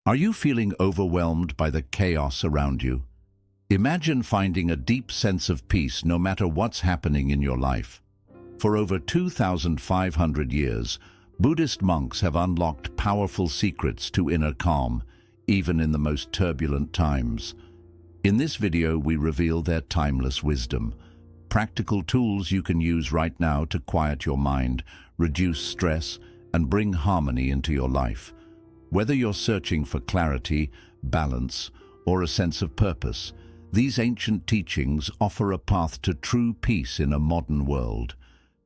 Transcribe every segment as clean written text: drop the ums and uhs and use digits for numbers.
Are you feeling overwhelmed by the chaos around you? Imagine finding a deep sense of peace no matter what's happening in your life. For over 2,500 years, Buddhist monks have unlocked powerful secrets to inner calm, even in the most turbulent times. In this video, we reveal their timeless wisdom, practical tools you can use right now to quiet your mind, reduce stress, and bring harmony into your life. Whether you're searching for clarity, balance, or a sense of purpose, these ancient teachings offer a path to true peace in a modern world.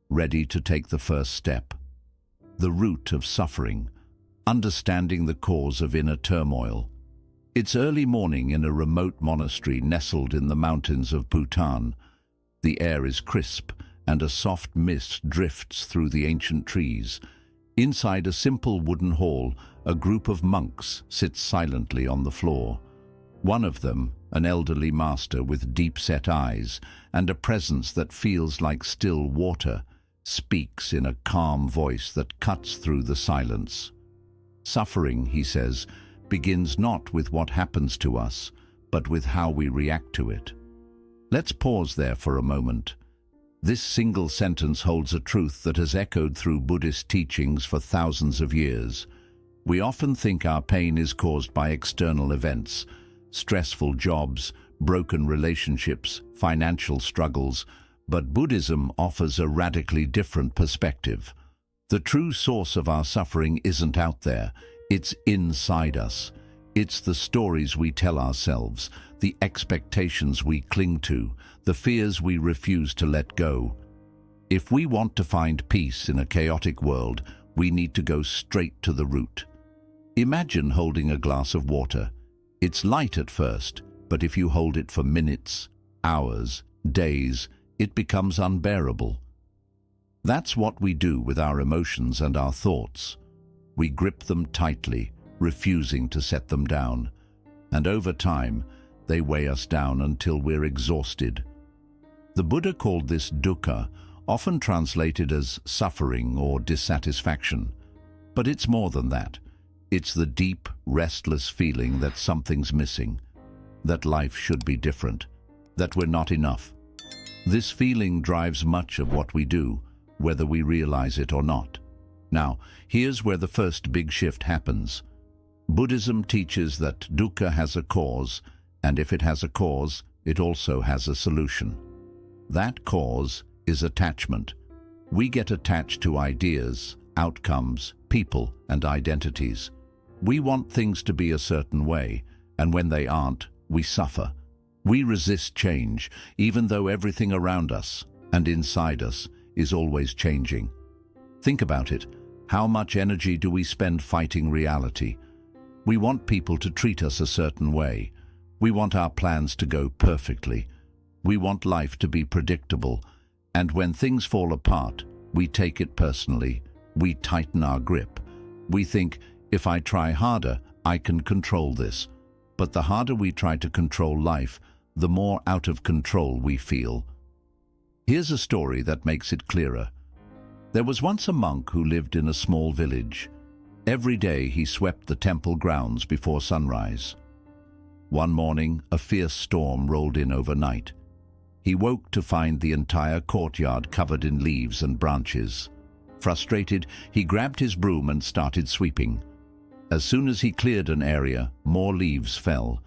Ready to take the first step? The root of suffering, understanding the cause of inner turmoil. It's early morning in a remote monastery nestled in the mountains of Bhutan. The air is crisp, and a soft mist drifts through the ancient trees. Inside a simple wooden hall, a group of monks sits silently on the floor. One of them, an elderly master with deep-set eyes and a presence that feels like still water, speaks in a calm voice that cuts through the silence. Suffering, he says, begins not with what happens to us, but with how we react to it. Let's pause there for a moment. This single sentence holds a truth that has echoed through Buddhist teachings for thousands of years. We often think our pain is caused by external events, stressful jobs, broken relationships, financial struggles, but Buddhism offers a radically different perspective. The true source of our suffering isn't out there, it's inside us. It's the stories we tell ourselves, the expectations we cling to, the fears we refuse to let go. If we want to find peace in a chaotic world, we need to go straight to the root. Imagine holding a glass of water. It's light at first, but if you hold it for minutes, hours, days, it becomes unbearable. That's what we do with our emotions and our thoughts. We grip them tightly, refusing to set them down. And over time, they weigh us down until we're exhausted. The Buddha called this dukkha, often translated as suffering or dissatisfaction. But it's more than that. It's the deep, restless feeling that something's missing, that life should be different, that we're not enough. This feeling drives much of what we do, whether we realize it or not. Now, here's where the first big shift happens. Buddhism teaches that dukkha has a cause, and if it has a cause, it also has a solution. That cause is attachment. We get attached to ideas, outcomes, people, and identities. We want things to be a certain way, and when they aren't, we suffer. We resist change, even though everything around us and inside us is always changing. Think about it. How much energy do we spend fighting reality? We want people to treat us a certain way. We want our plans to go perfectly. We want life to be predictable. And when things fall apart, we take it personally. We tighten our grip. We think, if I try harder, I can control this. But the harder we try to control life, the more out of control we feel. Here's a story that makes it clearer. There was once a monk who lived in a small village. Every day he swept the temple grounds before sunrise. One morning, a fierce storm rolled in overnight. He woke to find the entire courtyard covered in leaves and branches. Frustrated, he grabbed his broom and started sweeping. As soon as he cleared an area, more leaves fell.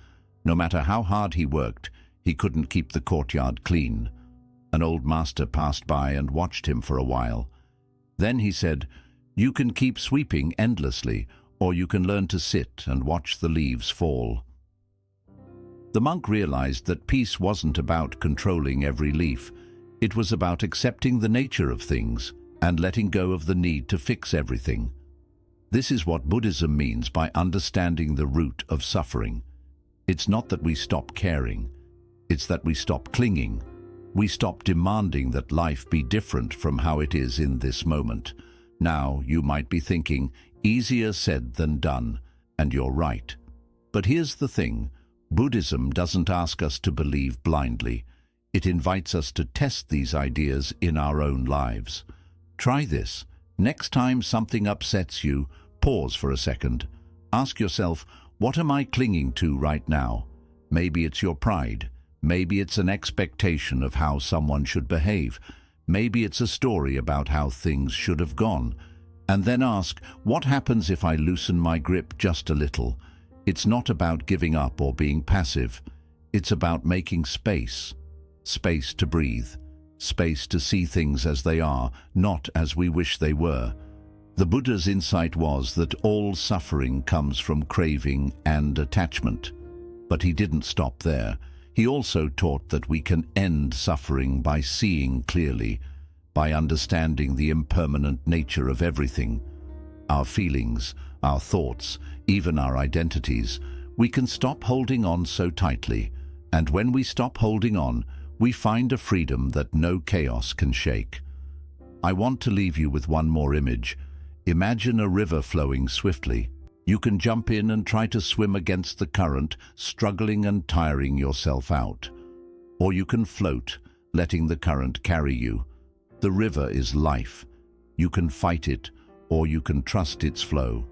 No matter how hard he worked, he couldn't keep the courtyard clean. An old master passed by and watched him for a while. Then he said, "You can keep sweeping endlessly, or you can learn to sit and watch the leaves fall." The monk realized that peace wasn't about controlling every leaf. It was about accepting the nature of things and letting go of the need to fix everything. This is what Buddhism means by understanding the root of suffering. It's not that we stop caring. It's that we stop clinging. We stop demanding that life be different from how it is in this moment. Now, you might be thinking, easier said than done, and you're right. But here's the thing. Buddhism doesn't ask us to believe blindly. It invites us to test these ideas in our own lives. Try this. Next time something upsets you, pause for a second. Ask yourself, What am I clinging to right now? Maybe it's your pride. Maybe it's an expectation of how someone should behave. Maybe it's a story about how things should have gone. And then ask, what happens if I loosen my grip just a little? It's not about giving up or being passive. It's about making space. Space to breathe. Space to see things as they are, not as we wish they were. The Buddha's insight was that all suffering comes from craving and attachment. But he didn't stop there. He also taught that we can end suffering by seeing clearly, by understanding the impermanent nature of everything. Our feelings, our thoughts, even our identities. We can stop holding on so tightly, and when we stop holding on, we find a freedom that no chaos can shake. I want to leave you with one more image. Imagine a river flowing swiftly. You can jump in and try to swim against the current, struggling and tiring yourself out. Or you can float, letting the current carry you. The river is life. You can fight it, or you can trust its flow.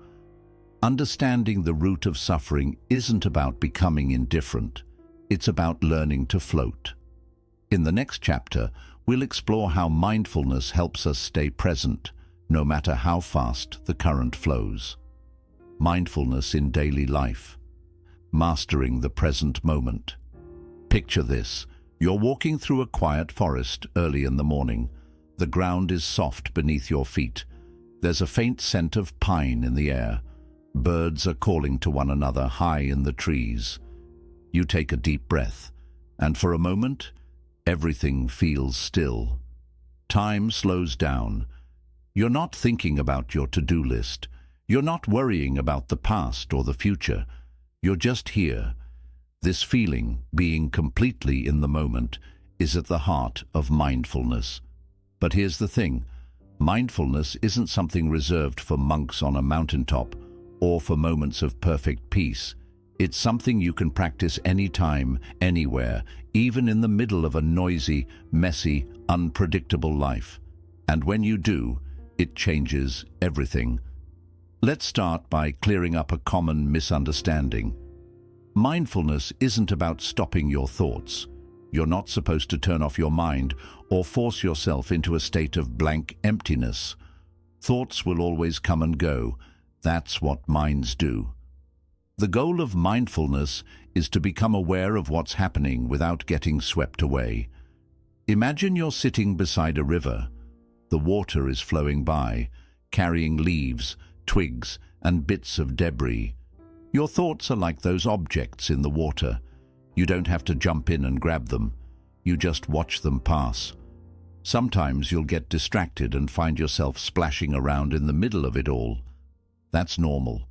Understanding the root of suffering isn't about becoming indifferent. It's about learning to float. In the next chapter, we'll explore how mindfulness helps us stay present, no matter how fast the current flows. Mindfulness in daily life. Mastering the present moment. Picture this. You're walking through a quiet forest early in the morning. The ground is soft beneath your feet. There's a faint scent of pine in the air. Birds are calling to one another high in the trees. You take a deep breath, and for a moment, everything feels still. Time slows down. You're not thinking about your to-do list. You're not worrying about the past or the future. You're just here. This feeling, being completely in the moment, is at the heart of mindfulness. But here's the thing. Mindfulness isn't something reserved for monks on a mountaintop or for moments of perfect peace. It's something you can practice anytime, anywhere, even in the middle of a noisy, messy, unpredictable life. And when you do, it changes everything. Let's start by clearing up a common misunderstanding. Mindfulness isn't about stopping your thoughts. You're not supposed to turn off your mind or force yourself into a state of blank emptiness. Thoughts will always come and go. That's what minds do. The goal of mindfulness is to become aware of what's happening without getting swept away. Imagine you're sitting beside a river. The water is flowing by, carrying leaves, twigs, and bits of debris. Your thoughts are like those objects in the water. You don't have to jump in and grab them. You just watch them pass. Sometimes you'll get distracted and find yourself splashing around in the middle of it all. That's normal.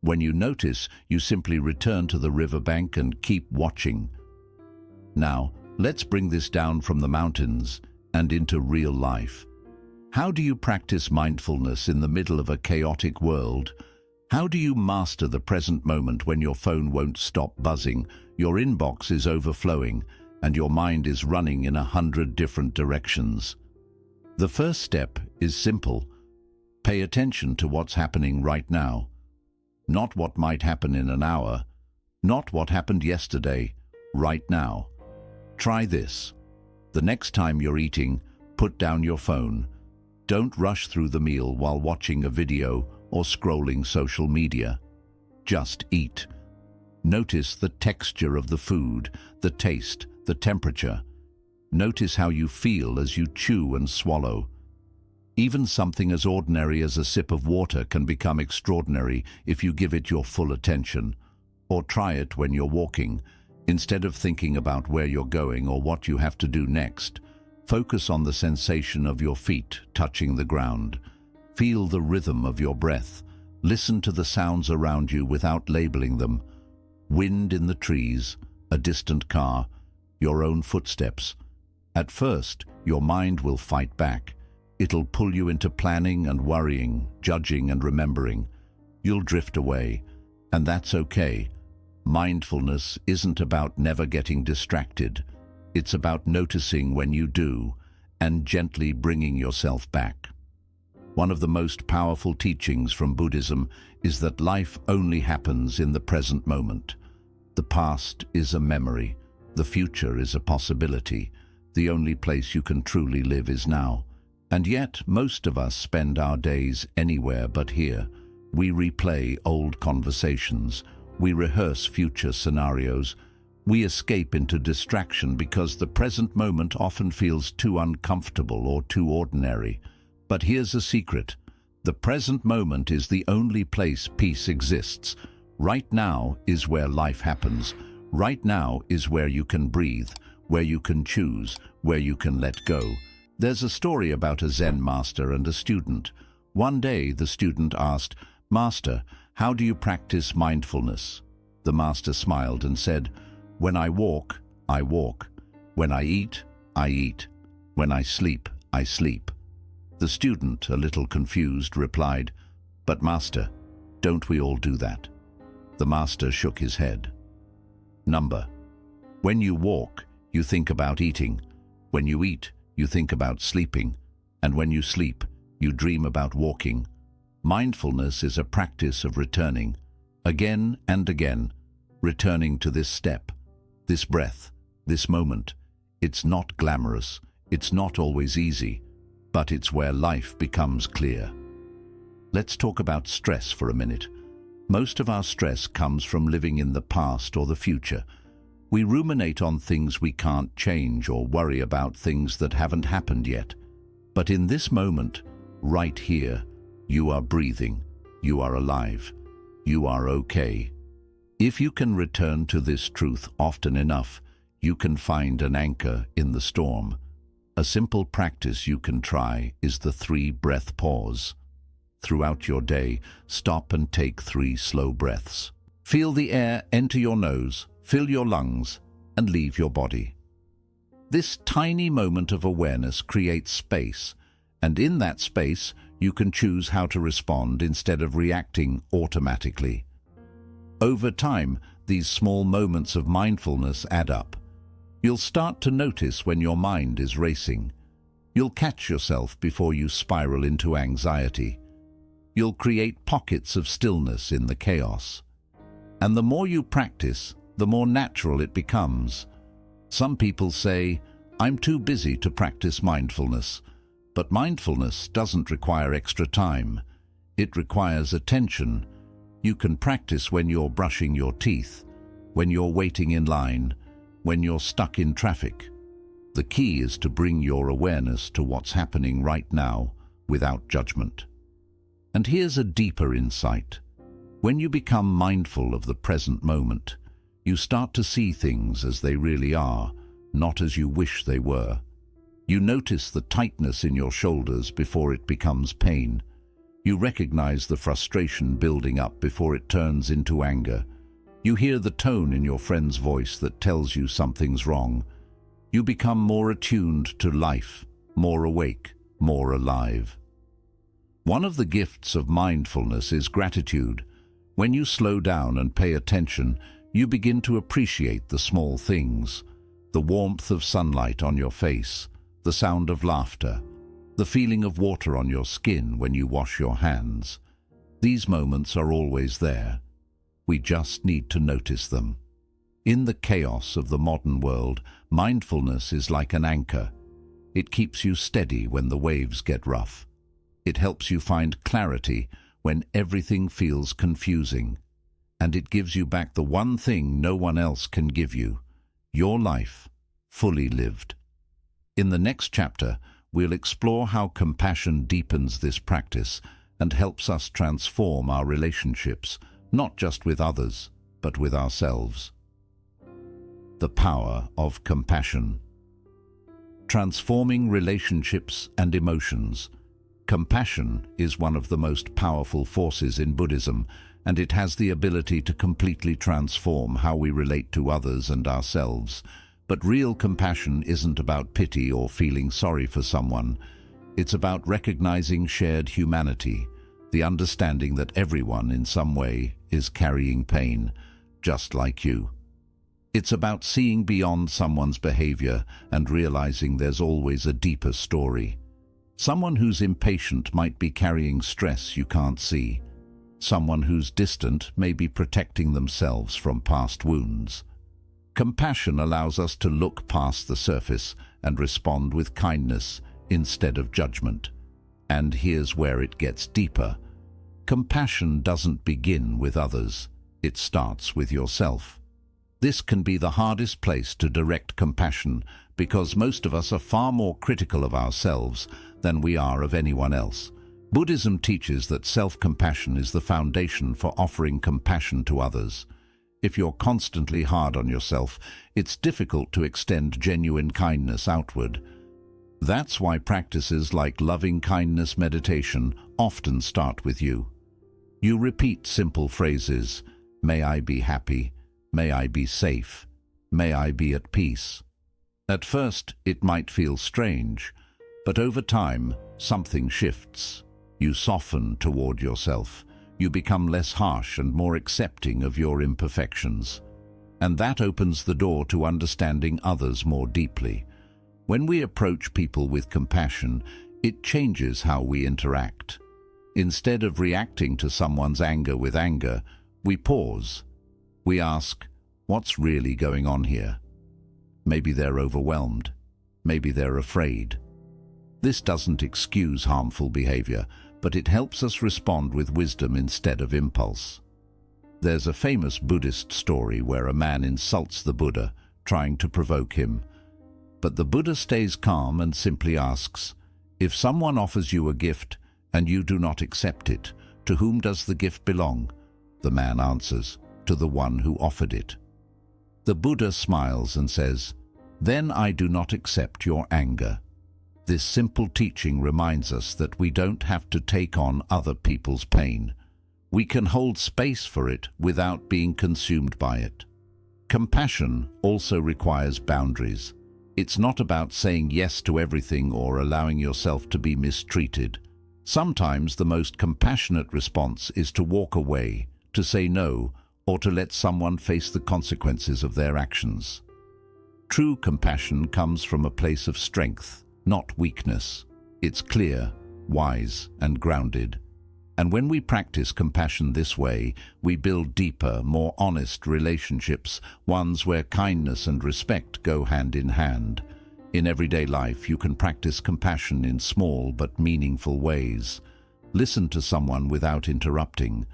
When you notice, you simply return to the riverbank and keep watching. Now, let's bring this down from the mountains and into real life. How do you practice mindfulness in the middle of a chaotic world? How do you master the present moment when your phone won't stop buzzing, your inbox is overflowing, and your mind is running in 100 different directions? The first step is simple. Pay attention to what's happening right now. Not what might happen in an hour, not what happened yesterday, right now. Try this. The next time you're eating, put down your phone. Don't rush through the meal while watching a video or scrolling social media. Just eat. Notice the texture of the food, the taste, the temperature. Notice how you feel as you chew and swallow. Even something as ordinary as a sip of water can become extraordinary if you give it your full attention. Or try it when you're walking. Instead of thinking about where you're going or what you have to do next, focus on the sensation of your feet touching the ground. Feel the rhythm of your breath. Listen to the sounds around you without labeling them. Wind in the trees, a distant car, your own footsteps. At first, your mind will fight back. It'll pull you into planning and worrying, judging and remembering. You'll drift away, and that's okay. Mindfulness isn't about never getting distracted. It's about noticing when you do and gently bringing yourself back. One of the most powerful teachings from Buddhism is that life only happens in the present moment. The past is a memory. The future is a possibility. The only place you can truly live is now. And yet, most of us spend our days anywhere but here. We replay old conversations. We rehearse future scenarios. We escape into distraction because the present moment often feels too uncomfortable or too ordinary. But here's a secret. The present moment is the only place peace exists. Right now is where life happens. Right now is where you can breathe, where you can choose, where you can let go. There's a story about a Zen master and a student. One day the student asked, "Master, how do you practice mindfulness?" The master smiled and said, "When I walk, I walk. When I eat, I eat. When I sleep, I sleep." The student, a little confused, replied, "But master, don't we all do that?" The master shook his head. When you walk, you think about eating. When you eat, you think about sleeping. And when you sleep, you dream about walking. Mindfulness is a practice of returning, again and again, returning to this step, this breath, this moment. It's not glamorous, it's not always easy, but it's where life becomes clear. Let's talk about stress for a minute. Most of our stress comes from living in the past or the future. We ruminate on things we can't change or worry about things that haven't happened yet. But in this moment, right here, you are breathing, you are alive, you are okay. If you can return to this truth often enough, you can find an anchor in the storm. A simple practice you can try is the 3-breath pause. Throughout your day, stop and take 3 slow breaths. Feel the air enter your nose, fill your lungs, and leave your body. This tiny moment of awareness creates space, and in that space, you can choose how to respond instead of reacting automatically. Over time, these small moments of mindfulness add up. You'll start to notice when your mind is racing. You'll catch yourself before you spiral into anxiety. You'll create pockets of stillness in the chaos. And the more you practice, the more natural it becomes. Some people say, "I'm too busy to practice mindfulness." But mindfulness doesn't require extra time. It requires attention. You can practice when you're brushing your teeth, when you're waiting in line, when you're stuck in traffic. The key is to bring your awareness to what's happening right now without judgment. And here's a deeper insight. When you become mindful of the present moment, you start to see things as they really are, not as you wish they were. You notice the tightness in your shoulders before it becomes pain. You recognize the frustration building up before it turns into anger. You hear the tone in your friend's voice that tells you something's wrong. You become more attuned to life, more awake, more alive. One of the gifts of mindfulness is gratitude. When you slow down and pay attention, you begin to appreciate the small things. The warmth of sunlight on your face, the sound of laughter, the feeling of water on your skin when you wash your hands. These moments are always there. We just need to notice them. In the chaos of the modern world, mindfulness is like an anchor. It keeps you steady when the waves get rough. It helps you find clarity when everything feels confusing. And it gives you back the one thing no one else can give you: your life, fully lived. In the next chapter, we'll explore how compassion deepens this practice and helps us transform our relationships, not just with others, but with ourselves. The power of compassion. Transforming relationships and emotions. Compassion is one of the most powerful forces in Buddhism, and it has the ability to completely transform how we relate to others and ourselves. But real compassion isn't about pity or feeling sorry for someone. It's about recognizing shared humanity, the understanding that everyone in some way is carrying pain, just like you. It's about seeing beyond someone's behavior and realizing there's always a deeper story. Someone who's impatient might be carrying stress you can't see. Someone who's distant may be protecting themselves from past wounds. Compassion allows us to look past the surface and respond with kindness instead of judgment. And here's where it gets deeper. Compassion doesn't begin with others. It starts with yourself. This can be the hardest place to direct compassion because most of us are far more critical of ourselves than we are of anyone else. Buddhism teaches that self-compassion is the foundation for offering compassion to others. If you're constantly hard on yourself, it's difficult to extend genuine kindness outward. That's why practices like loving-kindness meditation often start with you. You repeat simple phrases, "May I be happy," "May I be safe," "May I be at peace." At first, it might feel strange, but over time, something shifts. You soften toward yourself. You become less harsh and more accepting of your imperfections. And that opens the door to understanding others more deeply. When we approach people with compassion, it changes how we interact. Instead of reacting to someone's anger with anger, we pause. We ask, what's really going on here? Maybe they're overwhelmed. Maybe they're afraid. This doesn't excuse harmful behavior, but it helps us respond with wisdom instead of impulse. There's a famous Buddhist story where a man insults the Buddha, trying to provoke him. But the Buddha stays calm and simply asks, "If someone offers you a gift and you do not accept it, to whom does the gift belong?" The man answers, "To the one who offered it." The Buddha smiles and says, "Then I do not accept your anger." This simple teaching reminds us that we don't have to take on other people's pain. We can hold space for it without being consumed by it. Compassion also requires boundaries. It's not about saying yes to everything or allowing yourself to be mistreated. Sometimes the most compassionate response is to walk away, to say no, or to let someone face the consequences of their actions. True compassion comes from a place of strength, not weakness. It's clear, wise, and grounded. And when we practice compassion this way, we build deeper, more honest relationships, ones where kindness and respect go hand in hand. In everyday life, you can practice compassion in small but meaningful ways. Listen to someone without interrupting.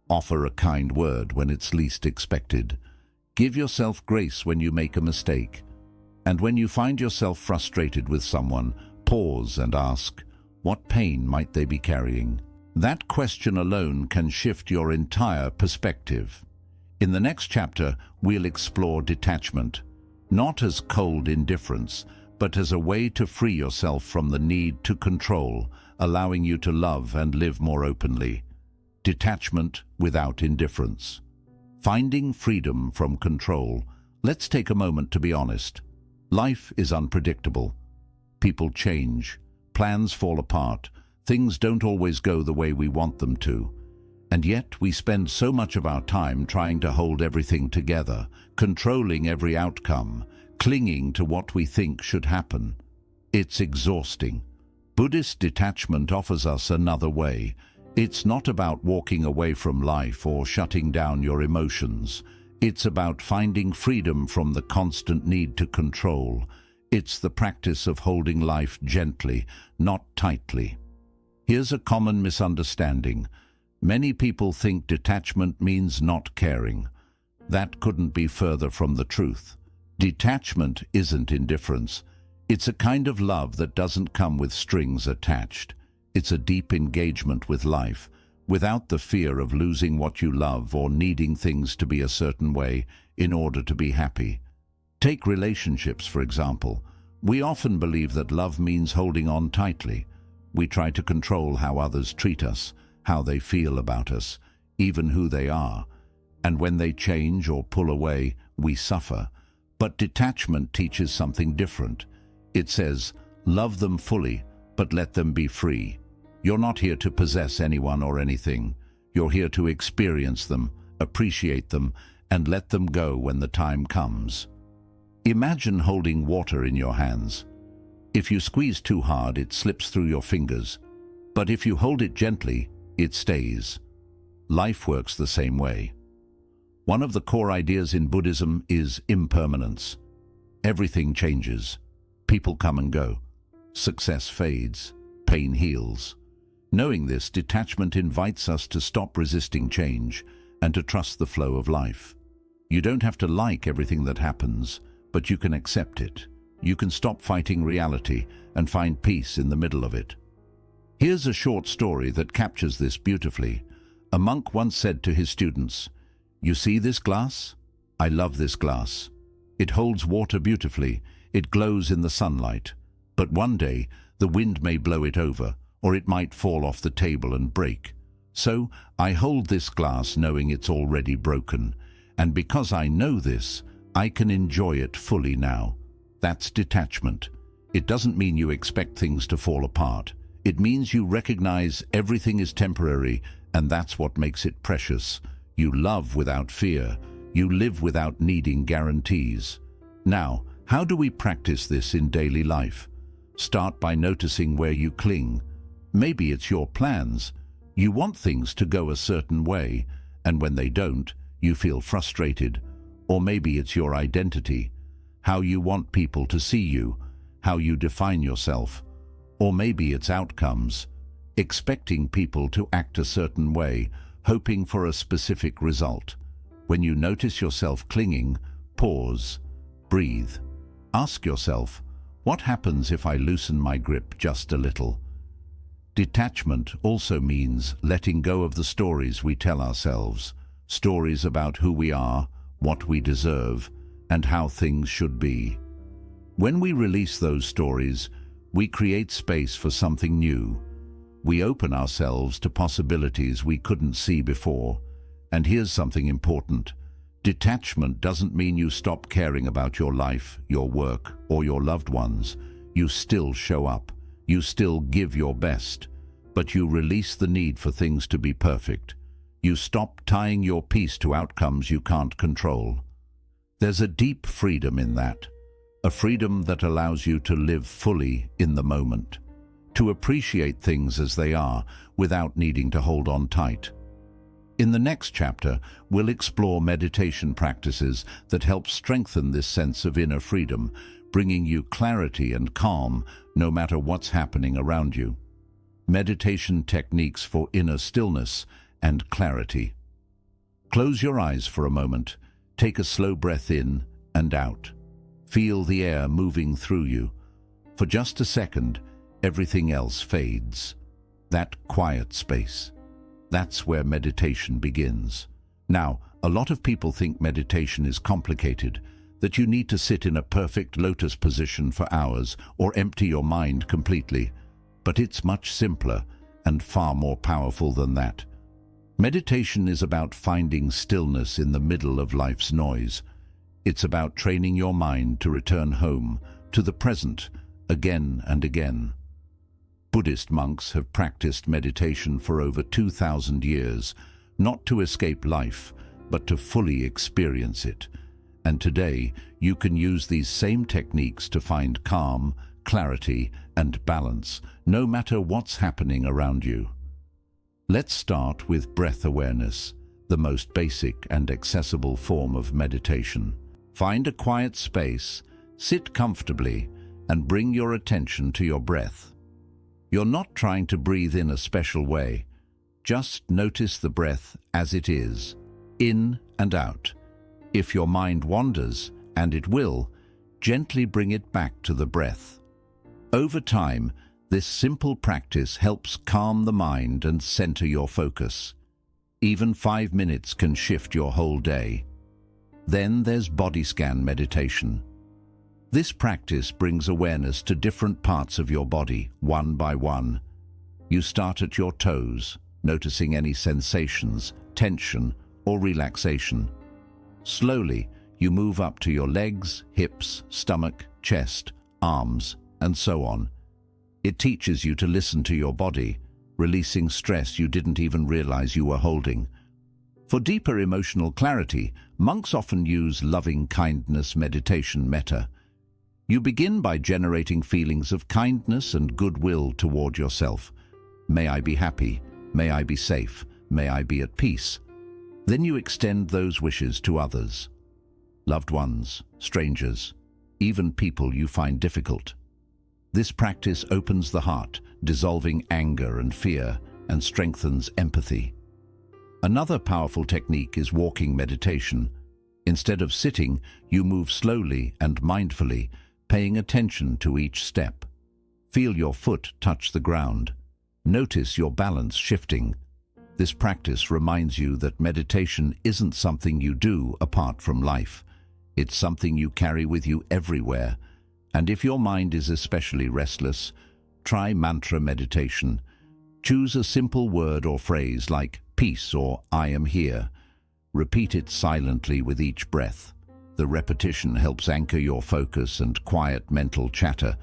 Offer a kind word when it's least expected. Give yourself grace when you make a mistake. And when you find yourself frustrated with someone, pause and ask, what pain might they be carrying? That question alone can shift your entire perspective. In the next chapter, we'll explore detachment, not as cold indifference, but as a way to free yourself from the need to control, allowing you to love and live more openly. Detachment without indifference. Finding freedom from control. Let's take a moment to be honest. Life is unpredictable. People change. Plans fall apart. Things don't always go the way we want them to. And yet we spend so much of our time trying to hold everything together, controlling every outcome, clinging to what we think should happen. It's exhausting. Buddhist detachment offers us another way. It's not about walking away from life or shutting down your emotions. It's about finding freedom from the constant need to control. It's the practice of holding life gently, not tightly. Here's a common misunderstanding. Many people think detachment means not caring. That couldn't be further from the truth. Detachment isn't indifference. It's a kind of love that doesn't come with strings attached. It's a deep engagement with life, without the fear of losing what you love or needing things to be a certain way in order to be happy. Take relationships, for example. We often believe that love means holding on tightly. We try to control how others treat us, how they feel about us, even who they are. And when they change or pull away, we suffer. But detachment teaches something different. It says, love them fully, but let them be free. You're not here to possess anyone or anything. You're here to experience them, appreciate them, and let them go when the time comes. Imagine holding water in your hands. If you squeeze too hard, it slips through your fingers. But if you hold it gently, it stays. Life works the same way. One of the core ideas in Buddhism is impermanence. Everything changes. People come and go. Success fades. Pain heals. Knowing this, detachment invites us to stop resisting change and to trust the flow of life. You don't have to like everything that happens, but you can accept it. You can stop fighting reality and find peace in the middle of it. Here's a short story that captures this beautifully. A monk once said to his students, "You see this glass? I love this glass. It holds water beautifully. It glows in the sunlight. But one day, the wind may blow it over, or it might fall off the table and break. So I hold this glass knowing it's already broken. And because I know this, I can enjoy it fully now." That's detachment. It doesn't mean you expect things to fall apart. It means you recognize everything is temporary, and that's what makes it precious. You love without fear. You live without needing guarantees. Now, how do we practice this in daily life? Start by noticing where you cling. Maybe it's your plans. You want things to go a certain way, and when they don't, you feel frustrated. Or maybe it's your identity, how you want people to see you, how you define yourself. Or maybe it's outcomes, expecting people to act a certain way, hoping for a specific result. When you notice yourself clinging, pause, breathe. Ask yourself, what happens if I loosen my grip just a little? Detachment also means letting go of the stories we tell ourselves, stories about who we are, what we deserve, and how things should be. When we release those stories, we create space for something new. We open ourselves to possibilities we couldn't see before. And here's something important. Detachment doesn't mean you stop caring about your life, your work, or your loved ones. You still show up. You still give your best. But you release the need for things to be perfect. You stop tying your peace to outcomes you can't control. There's a deep freedom in that. A freedom that allows you to live fully in the moment, to appreciate things as they are without needing to hold on tight. In the next chapter, we'll explore meditation practices that help strengthen this sense of inner freedom, bringing you clarity and calm no matter what's happening around you. Meditation techniques for inner stillness and clarity. Close your eyes for a moment. Take a slow breath in and out. Feel the air moving through you. For just a second, everything else fades. That quiet space. That's where meditation begins. Now, a lot of people think meditation is complicated, that you need to sit in a perfect lotus position for hours or empty your mind completely. But it's much simpler and far more powerful than that. Meditation is about finding stillness in the middle of life's noise. It's about training your mind to return home, to the present, again and again. Buddhist monks have practiced meditation for over 2,000 years, not to escape life, but to fully experience it. And today, you can use these same techniques to find calm, clarity, and balance, no matter what's happening around you. Let's start with breath awareness, the most basic and accessible form of meditation. Find a quiet space, sit comfortably, and bring your attention to your breath. You're not trying to breathe in a special way. Just notice the breath as it is, in and out. If your mind wanders, and it will, gently bring it back to the breath. Over time, this simple practice helps calm the mind and center your focus. Even 5 minutes can shift your whole day. Then there's body scan meditation. This practice brings awareness to different parts of your body, one by one. You start at your toes, noticing any sensations, tension, or relaxation. Slowly, you move up to your legs, hips, stomach, chest, arms, and so on. It teaches you to listen to your body, releasing stress you didn't even realize you were holding. For deeper emotional clarity, monks often use loving-kindness meditation metta. You begin by generating feelings of kindness and goodwill toward yourself. May I be happy. May I be safe. May I be at peace. Then you extend those wishes to others. Loved ones, strangers, even people you find difficult. This practice opens the heart, dissolving anger and fear, and strengthens empathy. Another powerful technique is walking meditation. Instead of sitting, you move slowly and mindfully, paying attention to each step. Feel your foot touch the ground. Notice your balance shifting. This practice reminds you that meditation isn't something you do apart from life. It's something you carry with you everywhere. And if your mind is especially restless, try mantra meditation. Choose a simple word or phrase like peace or I am here. Repeat it silently with each breath. The repetition helps anchor your focus and quiet mental chatter.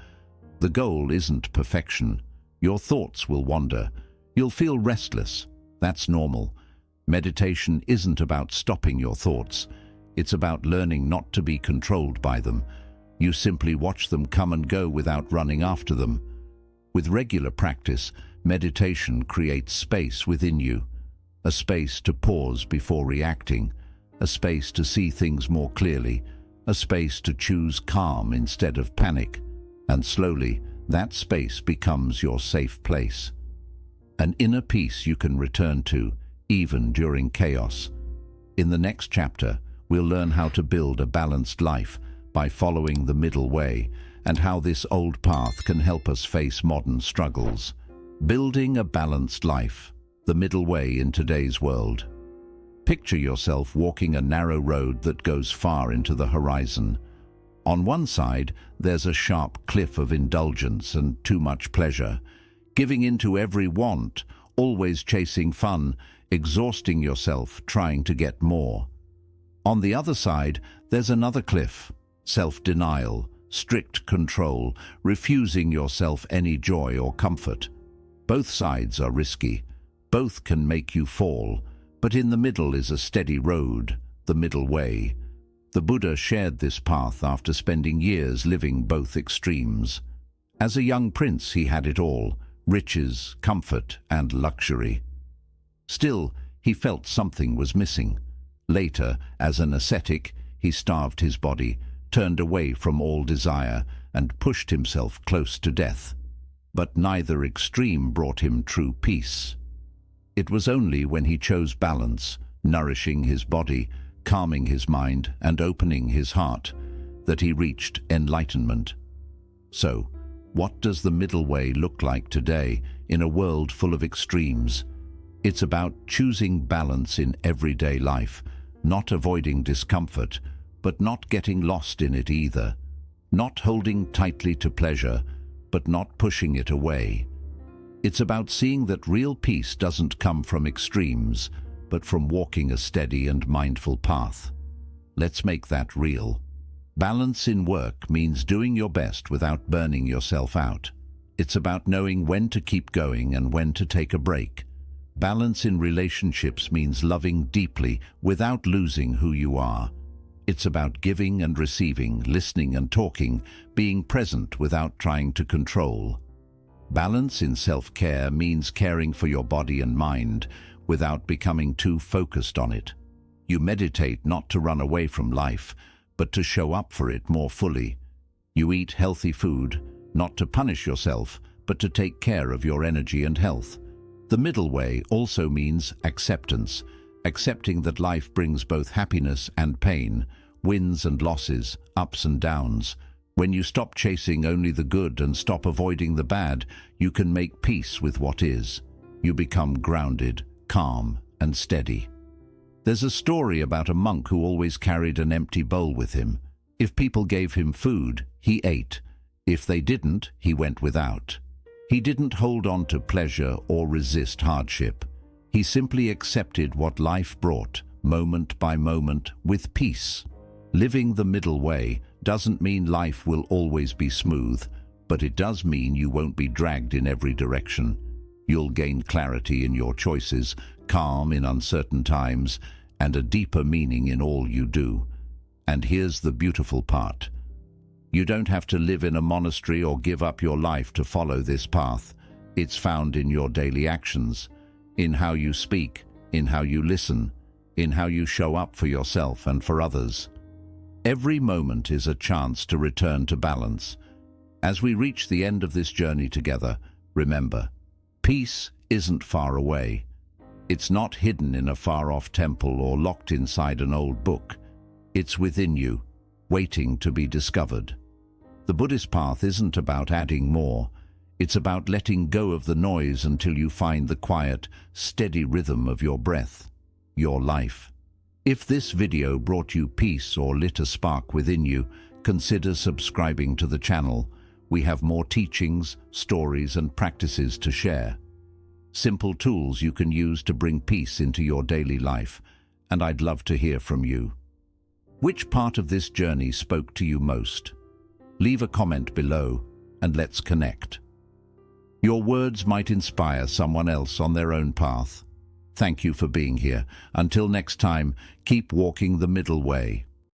The goal isn't perfection. Your thoughts will wander. You'll feel restless. That's normal. Meditation isn't about stopping your thoughts. It's about learning not to be controlled by them. You simply watch them come and go without running after them. With regular practice, meditation creates space within you. A space to pause before reacting. A space to see things more clearly. A space to choose calm instead of panic. And slowly, that space becomes your safe place. An inner peace you can return to, even during chaos. In the next chapter, we'll learn how to build a balanced life by following the middle way, and how this old path can help us face modern struggles. Building a balanced life, the middle way in today's world. Picture yourself walking a narrow road that goes far into the horizon. On one side, there's a sharp cliff of indulgence and too much pleasure, giving in to every want, always chasing fun, exhausting yourself trying to get more. On the other side, there's another cliff, self-denial, strict control, refusing yourself any joy or comfort. Both sides are risky. Both can make you fall, but in the middle is a steady road, the middle way. The Buddha shared this path after spending years living both extremes. As a young prince, he had it all: riches, comfort, and luxury. Still, he felt something was missing. Later, as an ascetic, he starved his body, turned away from all desire, and pushed himself close to death. But neither extreme brought him true peace. It was only when he chose balance, nourishing his body, calming his mind, and opening his heart, that he reached enlightenment. So, what does the middle way look like today in a world full of extremes? It's about choosing balance in everyday life, not avoiding discomfort, but not getting lost in it either. Not holding tightly to pleasure, but not pushing it away. It's about seeing that real peace doesn't come from extremes, but from walking a steady and mindful path. Let's make that real. Balance in work means doing your best without burning yourself out. It's about knowing when to keep going and when to take a break. Balance in relationships means loving deeply without losing who you are. It's about giving and receiving, listening and talking, being present without trying to control. Balance in self-care means caring for your body and mind without becoming too focused on it. You meditate not to run away from life, but to show up for it more fully. You eat healthy food, not to punish yourself, but to take care of your energy and health. The middle way also means acceptance, accepting that life brings both happiness and pain, wins and losses, ups and downs. When you stop chasing only the good and stop avoiding the bad, you can make peace with what is. You become grounded, calm, and steady. There's a story about a monk who always carried an empty bowl with him. If people gave him food, he ate. If they didn't, he went without. He didn't hold on to pleasure or resist hardship. He simply accepted what life brought, moment by moment, with peace. Living the middle way doesn't mean life will always be smooth, but it does mean you won't be dragged in every direction. You'll gain clarity in your choices, calm in uncertain times, and a deeper meaning in all you do. And here's the beautiful part. You don't have to live in a monastery or give up your life to follow this path. It's found in your daily actions, in how you speak, in how you listen, in how you show up for yourself and for others. Every moment is a chance to return to balance. As we reach the end of this journey together, remember, peace isn't far away. It's not hidden in a far-off temple or locked inside an old book. It's within you, waiting to be discovered. The Buddhist path isn't about adding more. It's about letting go of the noise until you find the quiet, steady rhythm of your breath, your life. If this video brought you peace or lit a spark within you, consider subscribing to the channel. We have more teachings, stories, and practices to share. Simple tools you can use to bring peace into your daily life, and I'd love to hear from you. Which part of this journey spoke to you most? Leave a comment below, and let's connect. Your words might inspire someone else on their own path. Thank you for being here. Until next time, keep walking the middle way.